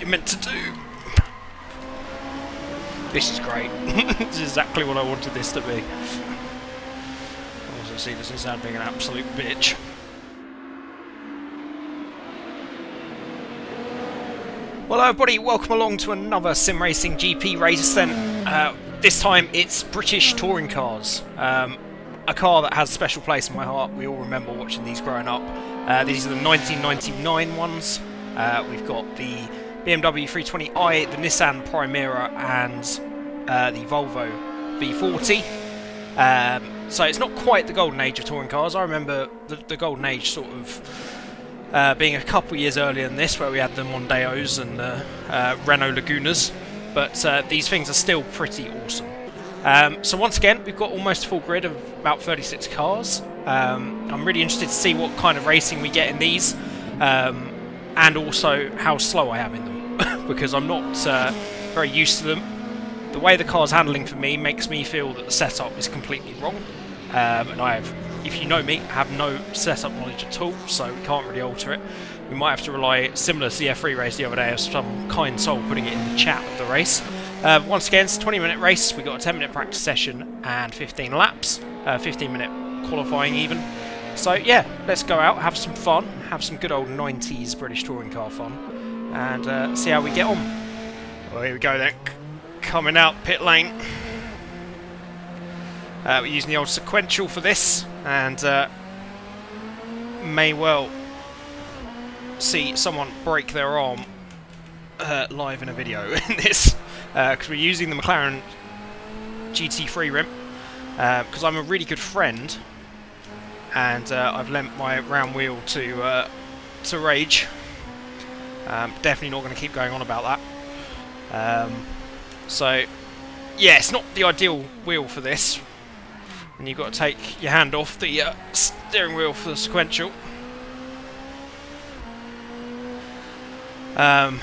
meant to do. This is great. This is exactly what I wanted this to be. Also see this is being an absolute bitch. Well, everybody, welcome along to another simracing.gp race then. This time it's British touring cars. A car that has a special place in my heart. We all remember watching these growing up. These are the 1999 ones. We've got the BMW 320i, the Nissan Primera, and the Volvo V40. So it's not quite the golden age of touring cars. I remember the golden age sort of being a couple years earlier than this, where we had the Mondeos and the Renault Lagunas. But these things are still pretty awesome. So once again, we've got almost a full grid of about 36 cars. I'm really interested to see what kind of racing we get in these, and also how slow I am in them, because I'm not very used to them. The way the car's handling for me makes me feel that the setup is completely wrong, and I have, if you know me, have no setup knowledge at all, so we can't really alter it. We might have to rely, similar to the F3 race the other day, of some kind soul putting it in the chat of the race. Once again, it's a 20-minute race. We've got a 10-minute practice session and 15 laps, 15-minute qualifying even. So yeah, let's go out, have some fun, have some good old 90s British touring car fun, and see how we get on. Well, here we go then, coming out pit lane. We're using the old sequential for this, and may well see someone break their arm live in a video in this, because we're using the McLaren GT3 rim, because I'm a really good friend, and I've lent my round wheel to Rage. Definitely not going to keep going on about that. So yeah, it's not the ideal wheel for this, and you've got to take your hand off the steering wheel for the sequential. And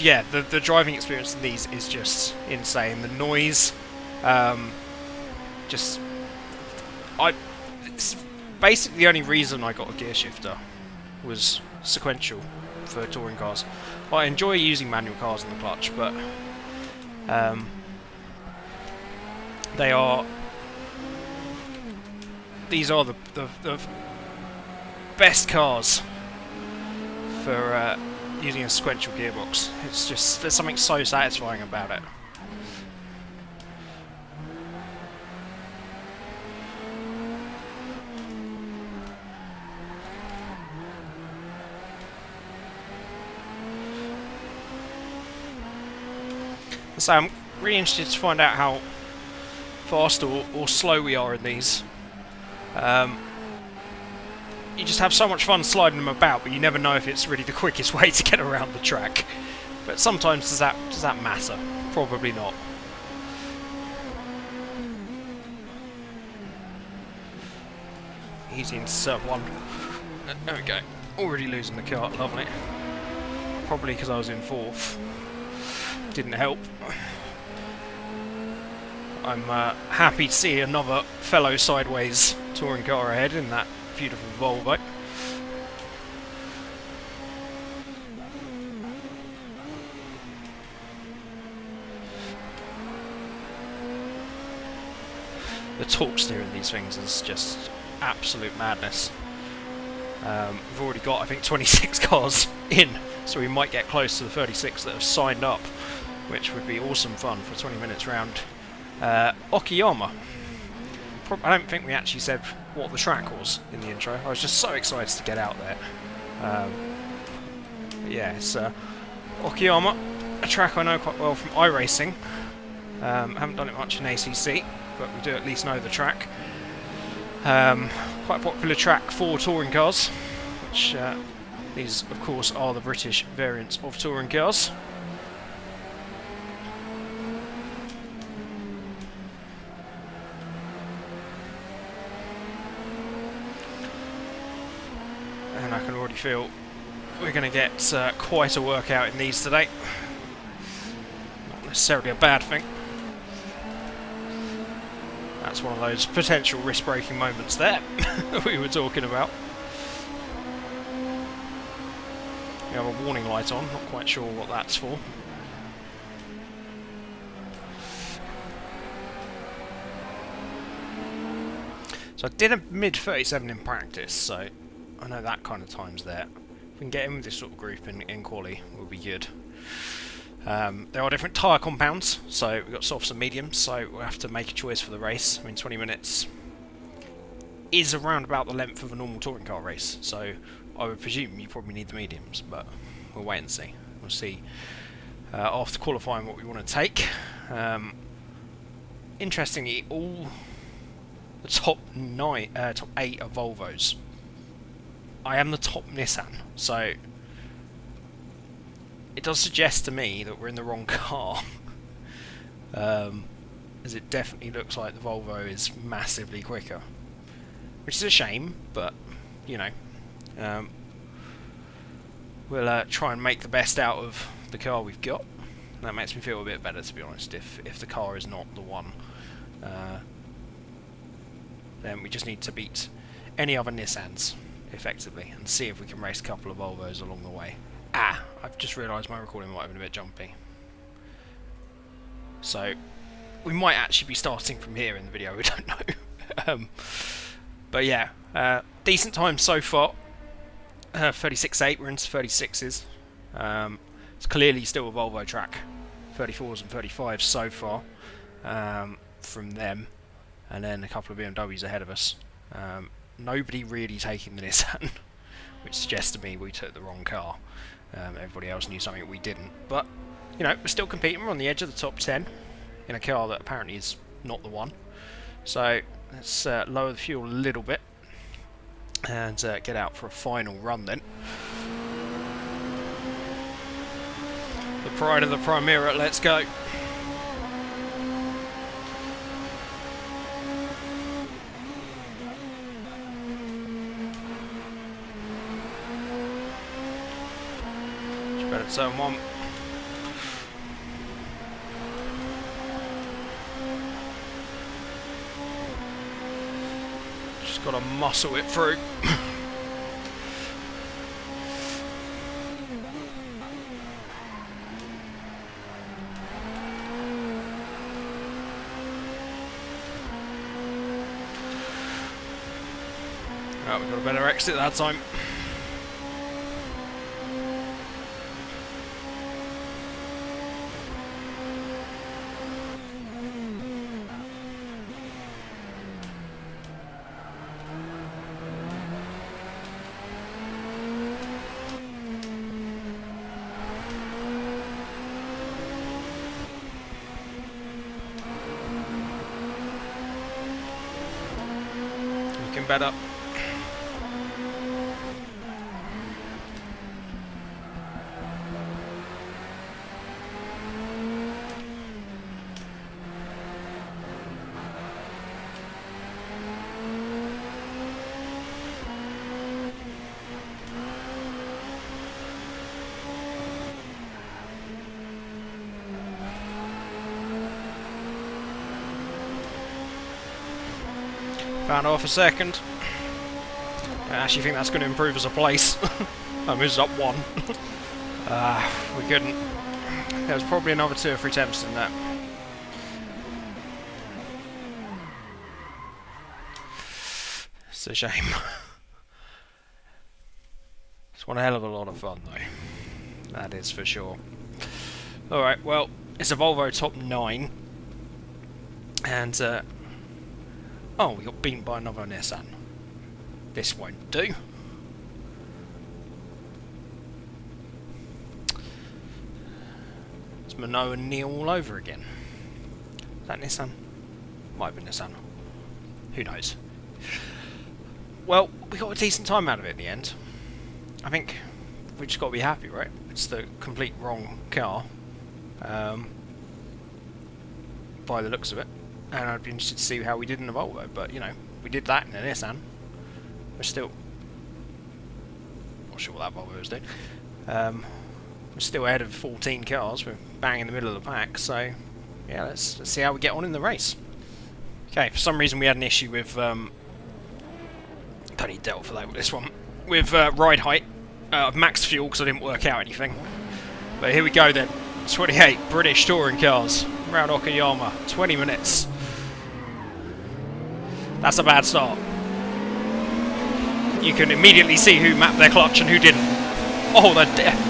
yeah, the driving experience in these is just insane. The noise, it's basically the only reason I got a gear shifter was sequential for touring cars. Well, I enjoy using manual cars in the clutch, but these are the best cars for using a sequential gearbox. It's just, there's something so satisfying about it. So I'm really interested to find out how fast or slow we are in these. You just have so much fun sliding them about, but you never know if it's really the quickest way to get around the track. But sometimes does that matter? Probably not. Easy into sub 1. There we go. Already losing the kart, lovely. Probably because I was in 4th. Didn't help. I'm happy to see another fellow sideways touring car ahead in that beautiful Volvo. The torque steer in these things is just absolute madness. We've already got, I think, 26 cars in, so we might get close to the 36 that have signed up, which would be awesome fun for 20 minutes round Okayama. I don't think we actually said what the track was in the intro. I was just so excited to get out there. Yeah, it's Okayama, a track I know quite well from iRacing. Haven't done it much in ACC, but we do at least know the track. Quite a popular track for touring cars, which these of course are the British variants of touring cars. And I can already feel we're going to get quite a workout in these today. Not necessarily a bad thing. That's one of those potential risk-breaking moments there that we were talking about. We have a warning light on, not quite sure what that's for. So I did a mid 37 in practice, so I know that kind of time's there. If we can get in with this sort of group in quali, we'll be good. There are different tyre compounds, so we've got softs and mediums, so we'll have to make a choice for the race. I mean, 20 minutes is around about the length of a normal touring car race, so I would presume you probably need the mediums, but we'll wait and see. We'll see after qualifying what we want to take. Interestingly, all the top 8 are Volvos. I am the top Nissan, so it does suggest to me that we're in the wrong car, as it definitely looks like the Volvo is massively quicker, which is a shame, but you know, we'll try and make the best out of the car we've got. That makes me feel a bit better, to be honest. If the car is not the one, then we just need to beat any other Nissans effectively and see if we can race a couple of Volvos along the way. I've just realised my recording might have been a bit jumpy. So, we might actually be starting from here in the video, we don't know. But yeah, decent time so far. 36.8, we're into 36s. It's clearly still a Volvo track. 34s and 35s so far from them. And then a couple of BMWs ahead of us. Nobody really taking the Nissan, which suggests to me we took the wrong car. Everybody else knew something we didn't. But, you know, we're still competing. We're on the edge of the top 10 in a car that apparently is not the one. So, let's lower the fuel a little bit and get out for a final run then. The pride of the Primera, let's go. Better turn one. Just gotta muscle it through. Right, we've got a better exit that time. Looking better. Found off a second. I actually think that's going to improve as a place. I moved up one. We couldn't. There was probably another 2 or 3 attempts in that. It's a shame. It's one hell of a lot of fun though. That is for sure. Alright, well, it's a Volvo top 9. And, oh, we got beaten by another Nissan. This won't do. It's Minot and Neil all over again. Is that Nissan? Might have been Nissan. Who knows? Well, we got a decent time out of it in the end. I think we just got to be happy, right? It's the complete wrong car. By the looks of it. And I'd be interested to see how we did in the Volvo, but you know, we did that in a Nissan. We're still not sure what that Volvo was doing. We're still ahead of 14 cars. We're bang in the middle of the pack. So yeah, let's see how we get on in the race. Okay, for some reason we had an issue with don't need Delta for that with this one. With ride height, max fuel because I didn't work out anything. But here we go then. 28 British touring cars around Okayama. 20 minutes. That's a bad start. You can immediately see who mapped their clutch and who didn't. Oh, they're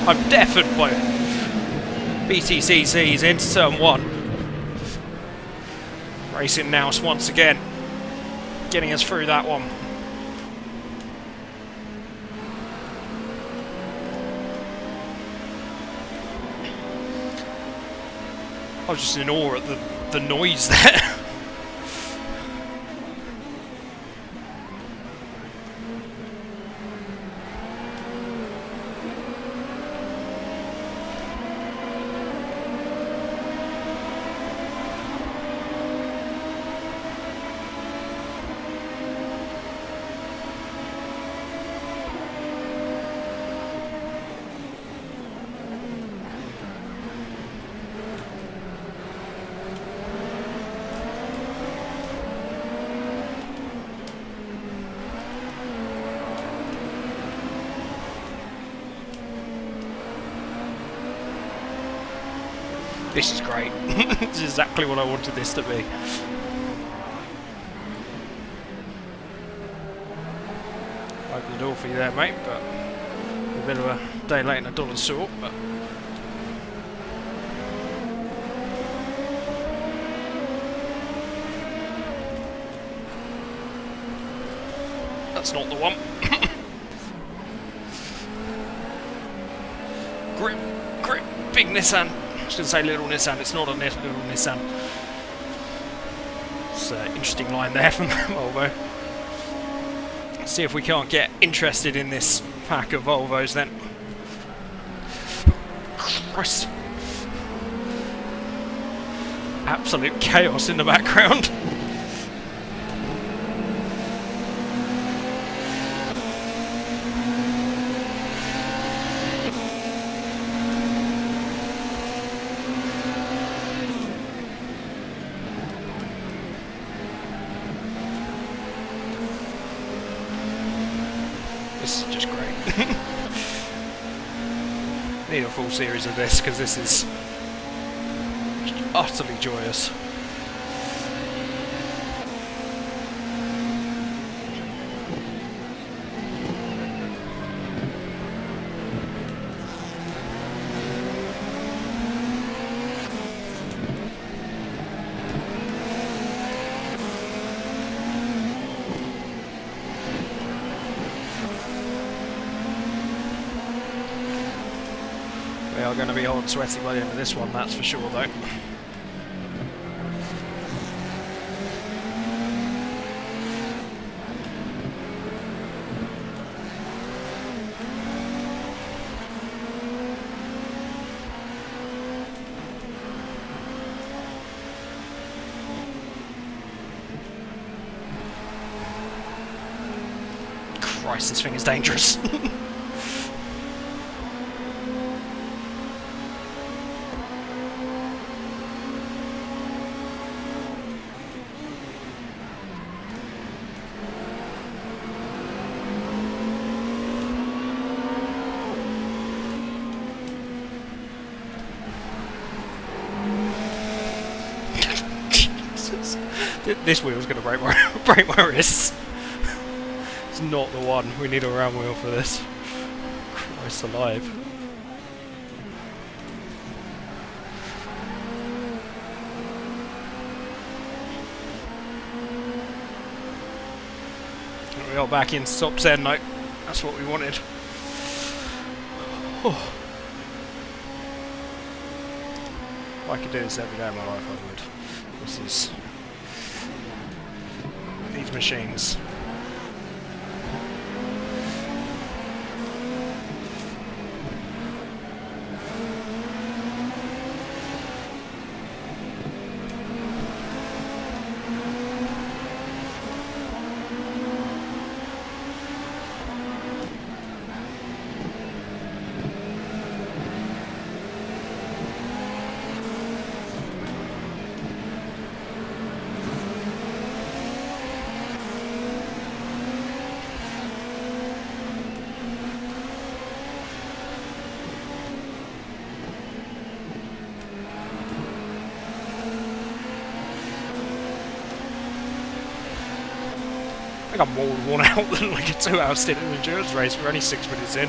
I'm deafened by BTCC's into turn 1. Racing now once again. Getting us through that one. I was just in awe at the noise there. This is great. This is exactly what I wanted this to be. Open the door for you there, mate, but a bit of a day late and a dollar short, but that's not the one. Grip, big Nissan. I was going to say little Nissan, it's not a little Nissan. It's an interesting line there from Volvo. Let's see if we can't get interested in this pack of Volvos then. Christ. Absolute chaos in the background. This is just great. Need a full series of this because this is just utterly joyous. We are going to be hot and sweaty by the end of this one, that's for sure though. Christ, this thing is dangerous. This wheel's going to break my wrists. It's not the one. We need a round wheel for this. Christ alive. We are back in top 10 now. That's what we wanted. Oh. If I could do this every day of my life, I would. This is... these machines. I think I'm more worn out than like a 2-hour stint in an endurance race. We're only 6 minutes in.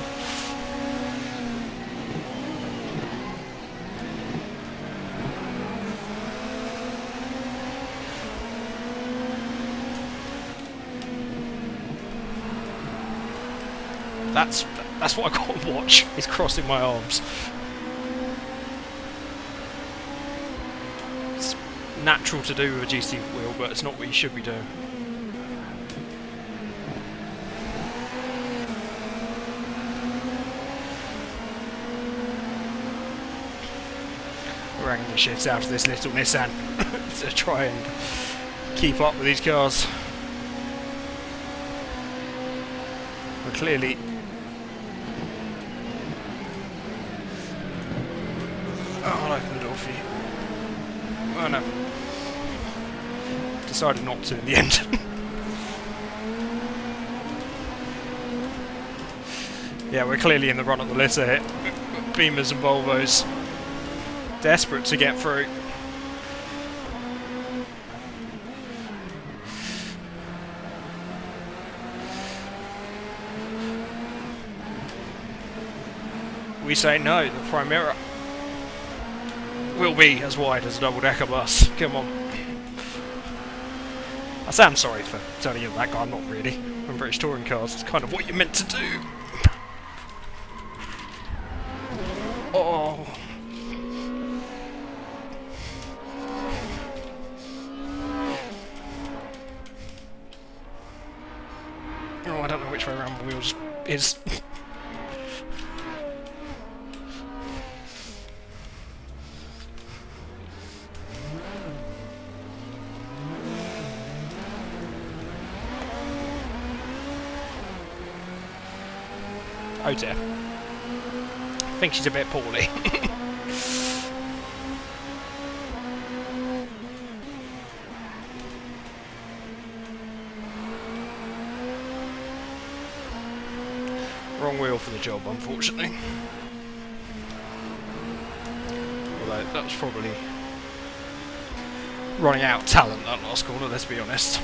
That's what I can't watch, is crossing my arms. It's natural to do with a GC wheel, but it's not what you should be doing. We're hanging the shit out of this little Nissan to try and keep up with these cars. We're clearly... Oh, I'll open the door for you. Oh no. Decided not to in the end. Yeah, we're clearly in the run of the litter here. Beamers and Volvos. Desperate to get through. We say no, the Primera will be as wide as a double-decker bus. Come on. I say I'm sorry for telling you that guy, I'm not really. On British touring cars, it's kind of what you're meant to do. Oh. Oh, I don't know which way around the wheels is. Oh dear. I think she's a bit poorly. Wrong wheel for the job, unfortunately. Although that was probably running out of talent that last corner, let's be honest.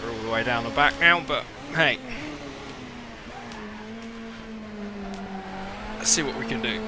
We're all the way down the back now, but hey. Let's see what we can do.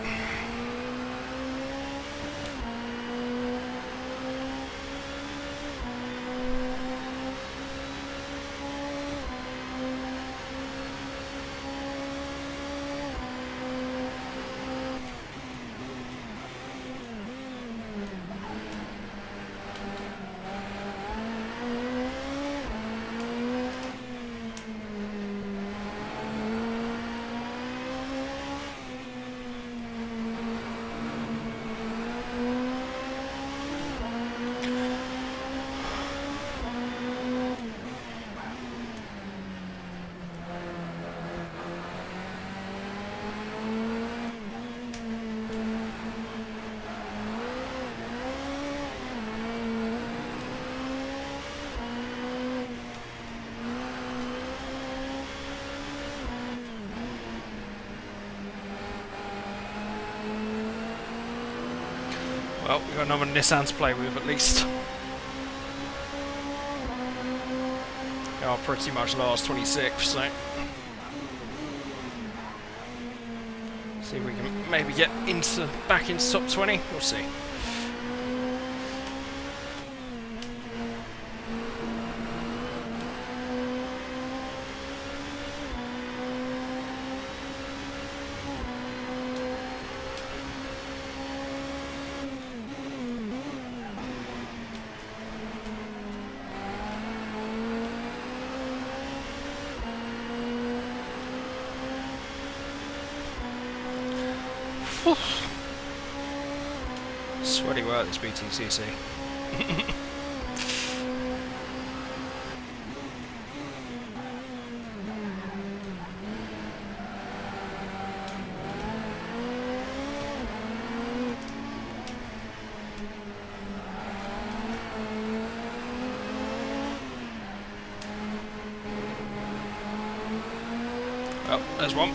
Well, we've got another Nissan to play with at least. They are pretty much last 26th, so... see if we can maybe get back into top 20, we'll see. Sweaty work, this BTCC. Oh, there's one.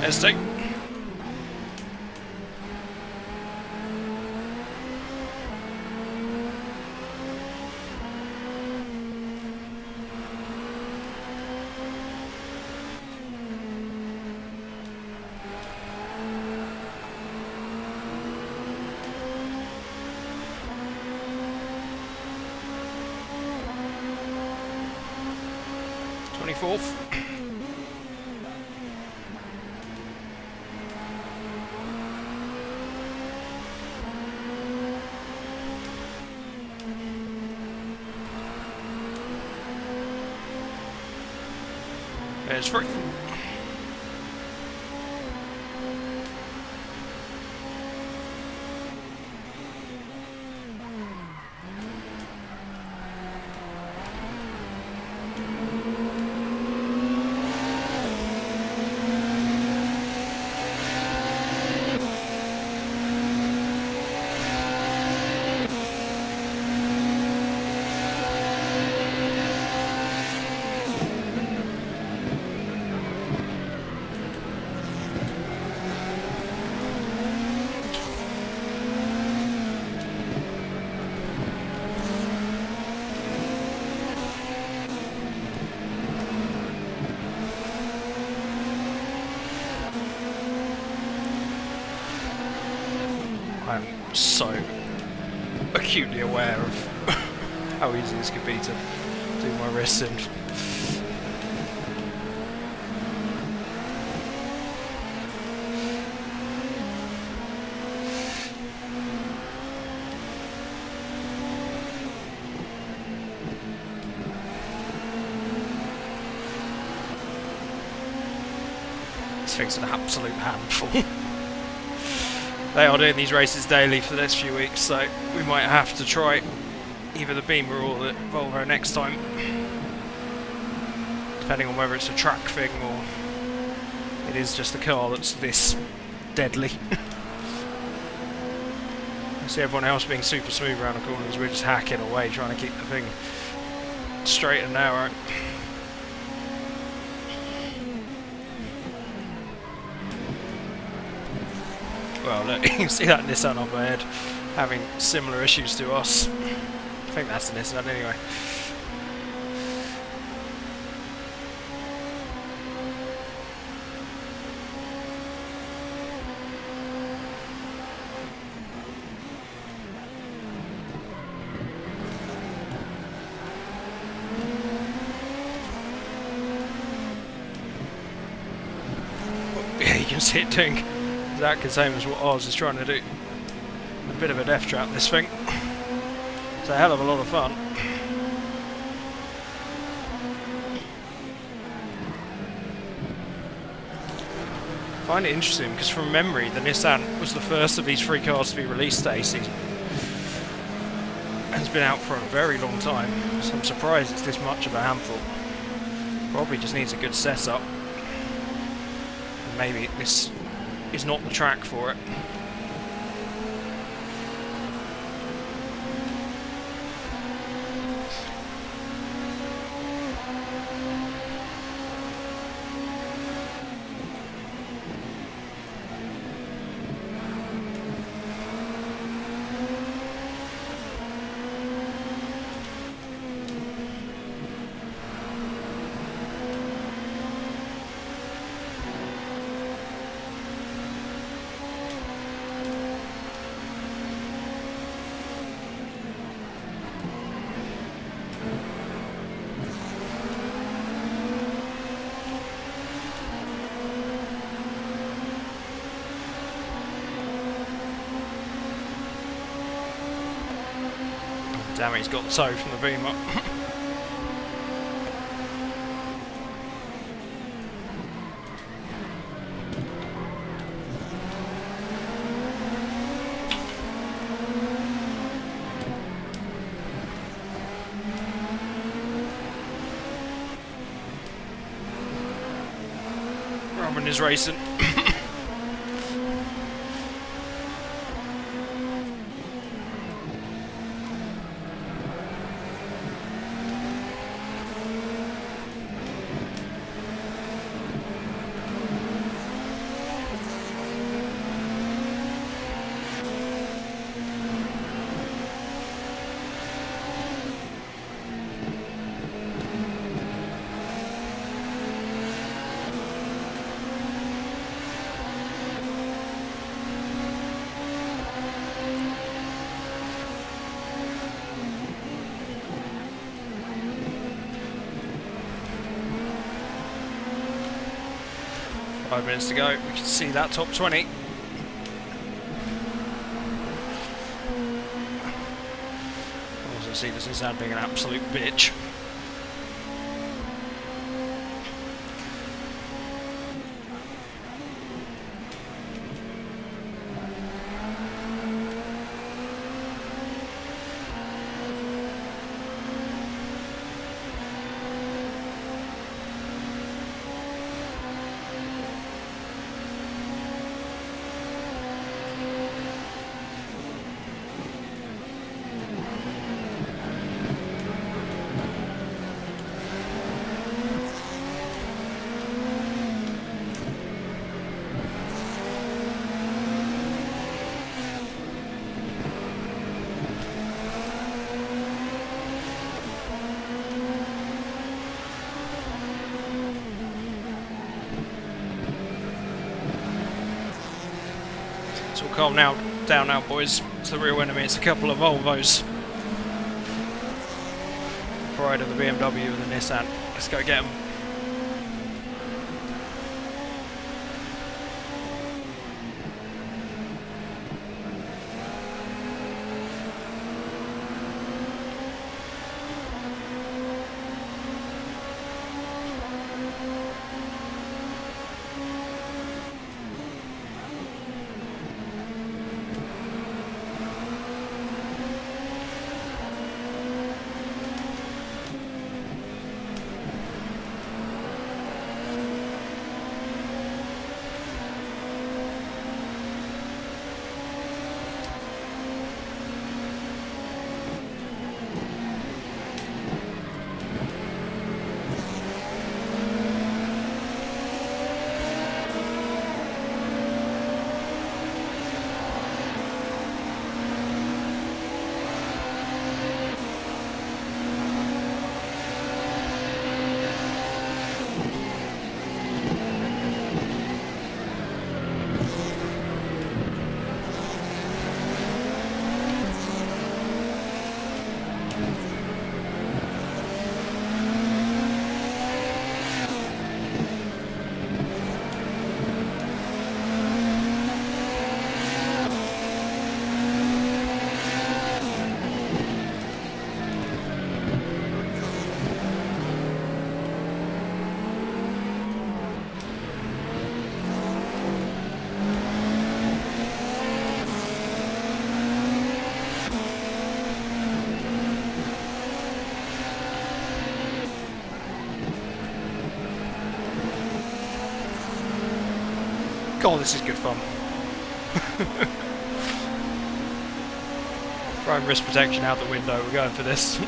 There's two. 4th. There's 3. I'm so acutely aware of how easy this could be to do my wrists in. This thing's an absolute handful. They are doing these races daily for the next few weeks, so we might have to try either the Beamer or the Volvo next time, depending on whether it's a track thing or it is just a car that's this deadly. I see everyone else being super smooth around the corners, we're just hacking away trying to keep the thing straight and narrow. Well, look, you can see that Nissan up ahead having similar issues to us. I think that's the Nissan anyway. Yeah, you can see it doing exactly the same as what Oz is trying to do. A bit of a death trap, this thing. It's a hell of a lot of fun. I find it interesting because from memory the Nissan was the first of these 3 cars to be released at season. It's been out for a very long time, so I'm surprised it's this much of a handful. Probably just needs a good setup. And maybe this is not the track for it. Damn it, he's got the toe from the beam up. Roman is racing. 5 minutes to go. We can see that top 20. Also see this Nissan being an absolute bitch. So we'll calm down now, boys. It's the real enemy. It's a couple of Volvos. Pride of the BMW and the Nissan. Let's go get them. God, this is good fun. Throwing wrist protection out the window, we're going for this.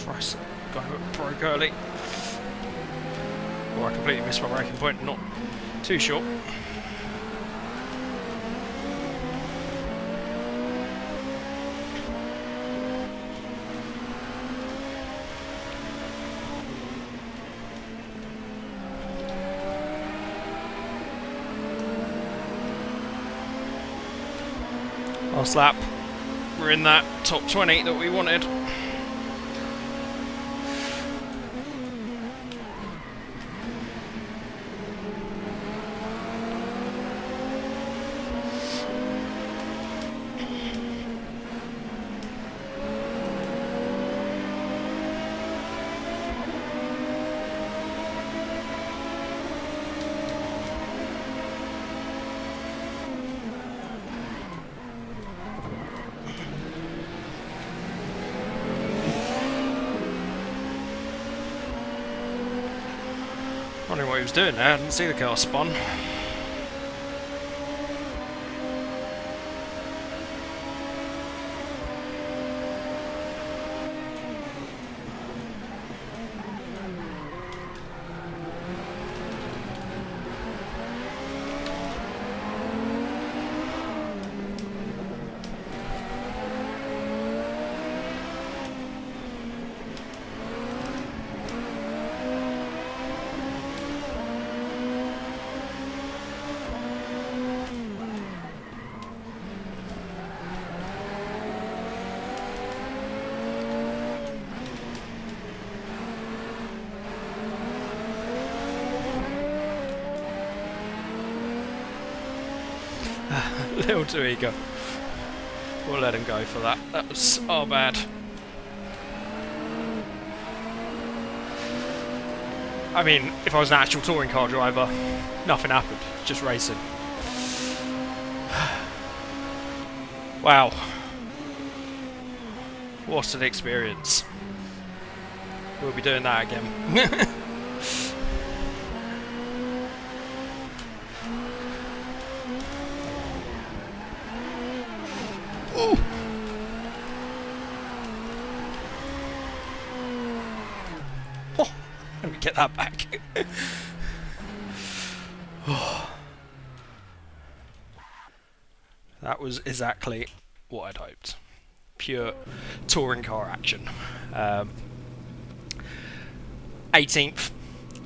Christ, got it broke early. Or I completely missed my braking point, not too short. Last lap, we're in that top 20 that we wanted. he was doing there. I didn't see the car spun. Little too eager. We'll let him go for that. That was our bad. I mean, if I was an actual touring car driver, nothing happened. Just racing. Wow. What an experience. We'll be doing that again. Let me get that back. That was exactly what I'd hoped. Pure touring car action. 18th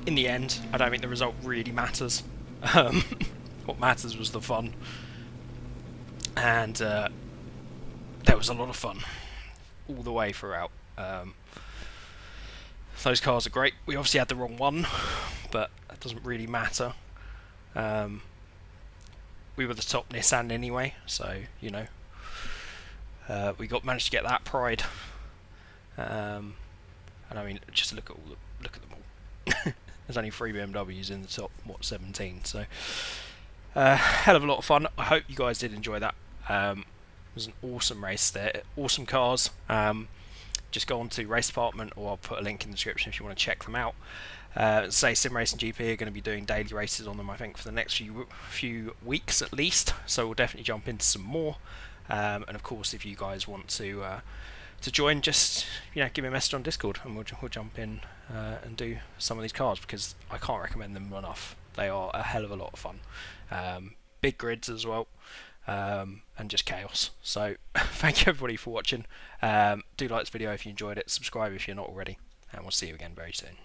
in the end. I don't think the result really matters. What matters was the fun. And there was a lot of fun all the way throughout. Those cars are great. We obviously had the wrong one, but that doesn't really matter. We were the top Nissan anyway, so you know we managed to get that pride. And I mean, just look at them all. There's only 3 BMWs in the top 17, so hell of a lot of fun. I hope you guys did enjoy that. It was an awesome race there, awesome cars. Just go on to Race Department, or I'll put a link in the description if you want to check them out. Say simracing.gp are going to be doing daily races on them, I think, for the next few weeks at least. So we'll definitely jump into some more. And of course, if you guys want to join, just give me a message on Discord, and we'll jump in and do some of these cars, because I can't recommend them enough. They are a hell of a lot of fun. Big grids as well. And just chaos. So thank you everybody for watching. Do like this video if you enjoyed it, subscribe if you're not already, and we'll see you again very soon.